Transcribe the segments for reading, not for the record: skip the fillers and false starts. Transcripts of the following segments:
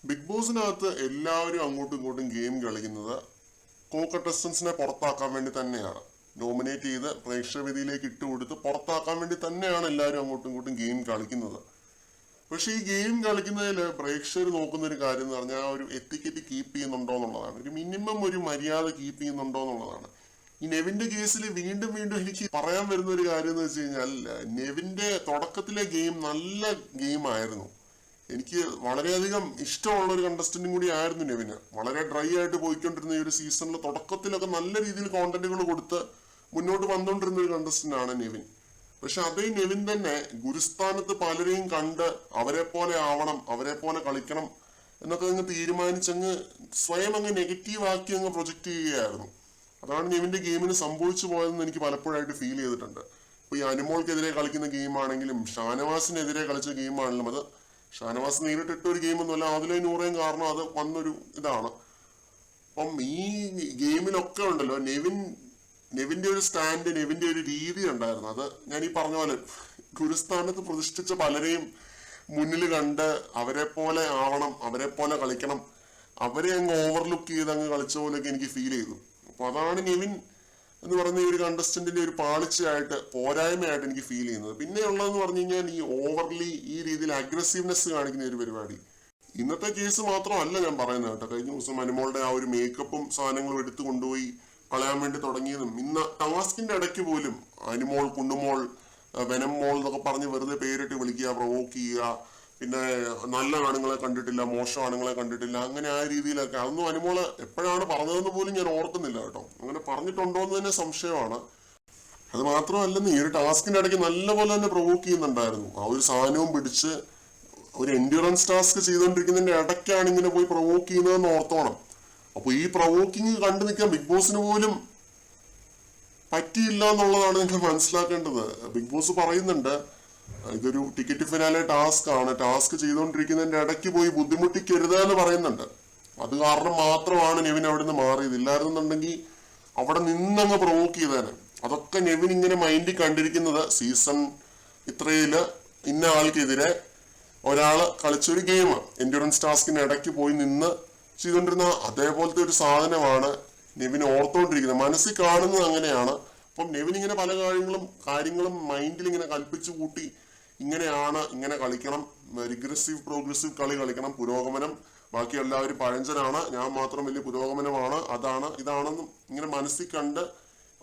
Big ബോസിനകത്ത് എല്ലാവരും അങ്ങോട്ടും ഇങ്ങോട്ടും ഗെയിം കളിക്കുന്നത് കോ കണ്ടസ്റ്റൻസിനെ പുറത്താക്കാൻ വേണ്ടി തന്നെയാണ്. നോമിനേറ്റ് ചെയ്ത് പ്രേക്ഷകവേദിയിലേക്ക് ഇട്ടുകൊടുത്ത് പുറത്താക്കാൻ വേണ്ടി തന്നെയാണ് എല്ലാവരും അങ്ങോട്ടും ഇങ്ങോട്ടും ഗെയിം കളിക്കുന്നത്. പക്ഷെ ഈ ഗെയിം കളിക്കുന്നതിൽ പ്രേക്ഷകർ നോക്കുന്ന ഒരു കാര്യം എന്ന് പറഞ്ഞാൽ ഒരു എത്തിക്കറ്റ് കീപ്പ് ചെയ്യുന്നുണ്ടോ എന്നുള്ളതാണ്. ഒരു മിനിമം ഒരു മര്യാദ കീപ്പ് ചെയ്യുന്നുണ്ടോ എന്നുള്ളതാണ്. ഈ നെവിന്റെ കേസിൽ വീണ്ടും വീണ്ടും എനിക്ക് പറയാൻ വരുന്ന ഒരു കാര്യം എന്ന് വെച്ച് കഴിഞ്ഞാൽ, നെവിന്റെ തുടക്കത്തിലെ ഗെയിം നല്ല ഗെയിം ആയിരുന്നു. എനിക്ക് വളരെയധികം ഇഷ്ടമുള്ള ഒരു കണ്ടസ്റ്റന്റും കൂടി ആയിരുന്നു നെവിന്. വളരെ ഡ്രൈ ആയിട്ട് പോയിക്കൊണ്ടിരുന്ന ഈ ഒരു സീസണിൽ തുടക്കത്തിലൊക്കെ നല്ല രീതിയിൽ കോണ്ടന്റുകൾ കൊടുത്ത് മുന്നോട്ട് വന്നുകൊണ്ടിരുന്ന ഒരു കണ്ടസ്റ്റന്റ് ആണ് നെവിൻ. പക്ഷെ അതേ നെവിൻ തന്നെ ഗുരുസ്ഥാനത്ത് പലരെയും കണ്ട് അവരെ പോലെ ആവണം, അവരെ പോലെ കളിക്കണം എന്നൊക്കെ അങ്ങ് തീരുമാനിച്ചങ്ങ് സ്വയം അങ്ങ് നെഗറ്റീവ് ആക്കി അങ്ങ് പ്രൊജക്ട് ചെയ്യുകയായിരുന്നു. അതാണ് നെവിന്റെ ഗെയിമിന് സംഭവിച്ചു പോയതെന്ന് എനിക്ക് പലപ്പോഴായിട്ട് ഫീൽ ചെയ്തിട്ടുണ്ട്. ഇപ്പൊ ഈ അനുമോൾക്കെതിരെ കളിക്കുന്ന ഗെയിമാണെങ്കിലും ഷാനവാസിനെതിരെ കളിച്ച ഗെയിമാണെങ്കിലും അത് ഷാനവാസ് നേരിട്ടിട്ട ഒരു ഗെയിമൊന്നുമല്ല, അതിലെ നൂറേയും കാരണം അത് വന്നൊരു ഇതാണ്. അപ്പം ഈ ഗെയിമിലൊക്കെ ഉണ്ടല്ലോ നെവിന്റെ ഒരു സ്റ്റാൻഡ്, നെവിന്റെ ഒരു രീതി ഉണ്ടായിരുന്നു. അത് ഞാൻ ഈ പറഞ്ഞ പോലെ ഗുരുസ്ഥാനത്ത് പ്രതിഷ്ഠിച്ച പലരെയും മുന്നിൽ കണ്ട് അവരെ പോലെ ആവണം, അവരെ പോലെ കളിക്കണം, അവരെ അങ്ങ് ഓവർലുക്ക് ചെയ്ത് അങ്ങ് കളിച്ച പോലെയൊക്കെ എനിക്ക് ഫീൽ ചെയ്തു. അപ്പൊ അതാണ് നെവിൻ എന്ന് പറയുന്ന ഈ ഒരു കണ്ടസ്റ്റന്റിന്റെ ഒരു പാളിച്ചയായിട്ട്, പോരായ്മയായിട്ട് എനിക്ക് ഫീൽ ചെയ്യുന്നത്. പിന്നെ ഉള്ളതെന്ന് പറഞ്ഞു കഴിഞ്ഞാൽ ഈ ഓവർലി ഈ രീതിയിൽ അഗ്രസീവ്നെസ് കാണിക്കുന്ന ഒരു പരിപാടി. ഇന്നത്തെ കേസ് മാത്രമല്ല ഞാൻ പറയുന്നത് കേട്ടോ. കഴിഞ്ഞ ദിവസം അനുമോളുടെ ആ ഒരു മേക്കപ്പും സാധനങ്ങളും എടുത്തു കൊണ്ടുപോയി കളയാൻ വേണ്ടി തുടങ്ങിയതും, ഇന്ന് ടാസ്കിന്റെ ഇടയ്ക്ക് പോലും അനുമോൾ, കുണ്ണുമോൾ, വെനമോൾ എന്നൊക്കെ പറഞ്ഞ് വെറുതെ പേരിട്ട് വിളിക്കുക, പ്രൊവോക്ക് ചെയ്യുക. പിന്നെ നല്ല ആണുങ്ങളെ കണ്ടിട്ടില്ല, മോശം ആണുങ്ങളെ കണ്ടിട്ടില്ല, അങ്ങനെ ആ രീതിയിലൊക്കെ. അതൊന്നും അനുമോള് എപ്പോഴാണ് പറഞ്ഞതെന്ന് പോലും ഞാൻ ഓർക്കുന്നില്ല കേട്ടോ. അങ്ങനെ പറഞ്ഞിട്ടുണ്ടോ എന്ന് തന്നെ സംശയമാണ്. അത് മാത്രമല്ലെന്ന് ഈ ഒരു ടാസ്കിന്റെ ഇടയ്ക്ക് നല്ലപോലെ തന്നെ പ്രൊവോക്ക് ചെയ്യുന്നുണ്ടായിരുന്നു. ആ ഒരു സാധനവും പിടിച്ച് ഒരു എൻഡ്യൂറൻസ് ടാസ്ക് ചെയ്തുകൊണ്ടിരിക്കുന്നതിന്റെ ഇടയ്ക്കാണ് ഇങ്ങനെ പോയി പ്രൊവോക്ക് ചെയ്യുന്നതെന്ന് ഓർത്തോണം. അപ്പൊ ഈ പ്രൊവോക്കിങ് കണ്ടു നിൽക്കാൻ ബിഗ് ബോസിന് പോലും പറ്റിയില്ല എന്നുള്ളതാണ് നിങ്ങൾ മനസ്സിലാക്കേണ്ടത്. ബിഗ് ബോസ് പറയുന്നുണ്ട് ഇതൊരു ടിക്കറ്റ് ഫിനാലെ ടാസ്ക് ആണ്, ടാസ്ക് ചെയ്തുകൊണ്ടിരിക്കുന്നതിന്റെ ഇടയ്ക്ക് പോയി ബുദ്ധിമുട്ടിക്കരുത് എന്ന് പറയുന്നുണ്ട്. അത് കാരണം മാത്രമാണ് നെവിൻ അവിടെ നിന്ന് മാറിയത്. ഇല്ലായിരുന്നുണ്ടെങ്കിൽ അവിടെ നിന്നങ്ങ് പ്രൊവോക്ക് ചെയ്തേനെ. അതൊക്കെ നെവിൻ ഇങ്ങനെ മൈൻഡിൽ കണ്ടിരിക്കുന്നത് സീസൺ ഇത്രയില് ഇന്ന ആൾക്കെതിരെ ഒരാള് കളിച്ചൊരു ഗെയിം, എൻഡ്യൂറൻസ് ടാസ്കിന് ഇടയ്ക്ക് പോയി നിന്ന് ചെയ്തുകൊണ്ടിരുന്ന അതേപോലത്തെ ഒരു സാധനമാണ് നെവിൻ ഓർത്തോണ്ടിരിക്കുന്നത്. മനസ്സിൽ കാണുന്നത് അങ്ങനെയാണ്. അപ്പം നെവിൻ ഇങ്ങനെ പല കാര്യങ്ങളും മൈൻഡിൽ ഇങ്ങനെ കൽപ്പിച്ചു കൂട്ടി, ഇങ്ങനെയാണ്, ഇങ്ങനെ കളിക്കണം, റിഗ്രസീവ് പ്രോഗ്രസീവ് കളി കളിക്കണം, പുരോഗമനം, ബാക്കി എല്ലാവരും പഴഞ്ചനാണ്, ഞാൻ മാത്രം വലിയ പുരോഗമനമാണ്, അതാണ് ഇതാണെന്നും ഇങ്ങനെ മനസ്സിൽ കണ്ട്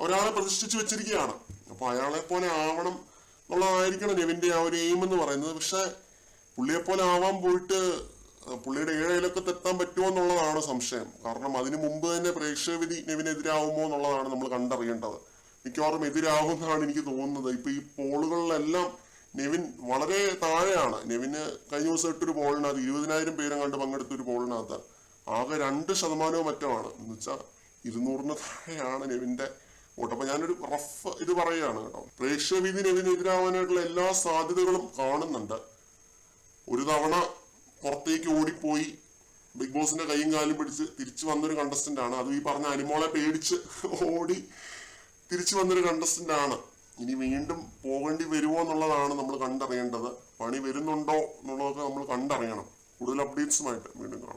ഒരാളെ പ്രതിഷ്ഠിച്ചു വെച്ചിരിക്കുകയാണ്. അപ്പൊ അയാളെ പോലെ ആവണം എന്നുള്ളതായിരിക്കണം നെവിന്റെ ആ ഒരു എയിം എന്ന് പറയുന്നത്. പക്ഷെ പുള്ളിയെ പോലെ ആവാൻ പോയിട്ട് പുള്ളിയുടെ ഏഴയിലൊക്കെ തെത്താൻ പറ്റുമോ എന്നുള്ളതാണ് സംശയം. കാരണം അതിനു മുമ്പ് തന്നെ പ്രേക്ഷകവിധി നെവിനെതിരാവുമോ എന്നുള്ളതാണ് നമ്മൾ കണ്ടറിയേണ്ടത്. മിക്കവാറും എതിരാകുമെന്നാണ് എനിക്ക് തോന്നുന്നത്. ഇപ്പൊ ഈ പോളുകളിലെല്ലാം നെവിൻ വളരെ താഴെയാണ്. നെവിന് കഴിഞ്ഞ ദിവസം ഇട്ടൊരു പോളിനകത്ത് 20,000 പേരെ കണ്ട് പങ്കെടുത്തൊരു പോളിനകത്ത് ആകെ 2% മറ്റുമാണ്. എന്ന് വെച്ചാൽ 200 താഴെയാണ് നെവിന്റെ വോട്ട്. അപ്പൊ ഞാനൊരു റഫ് ഇത് പറയുകയാണ് കേട്ടോ. പ്രേക്ഷകവിധി നെവിനെതിരാവാനായിട്ടുള്ള എല്ലാ സാധ്യതകളും കാണുന്നുണ്ട്. ഒരു തവണ പുറത്തേക്ക് ഓടിപ്പോയി ബിഗ് ബോസിന്റെ കൈയും കാലും പിടിച്ച് തിരിച്ചു വന്നൊരു കണ്ടസ്റ്റന്റ് ആണ്. അത് ഈ പറഞ്ഞ അനുമോളെ പേടിച്ച് ഓടി തിരിച്ചു വന്നൊരു കണ്ടസ്റ്റന്റ് ആണ്. ഇനി വീണ്ടും പോകേണ്ടി വരുമോ എന്നുള്ളതാണ് നമ്മൾ കണ്ടറിയേണ്ടത്. പണി വരുന്നുണ്ടോ എന്നുള്ളതൊക്കെ നമ്മൾ കണ്ടറിയണം. കൂടുതൽ അപ്ഡേറ്റ്സുമായിട്ട് വീണ്ടും കാണാം.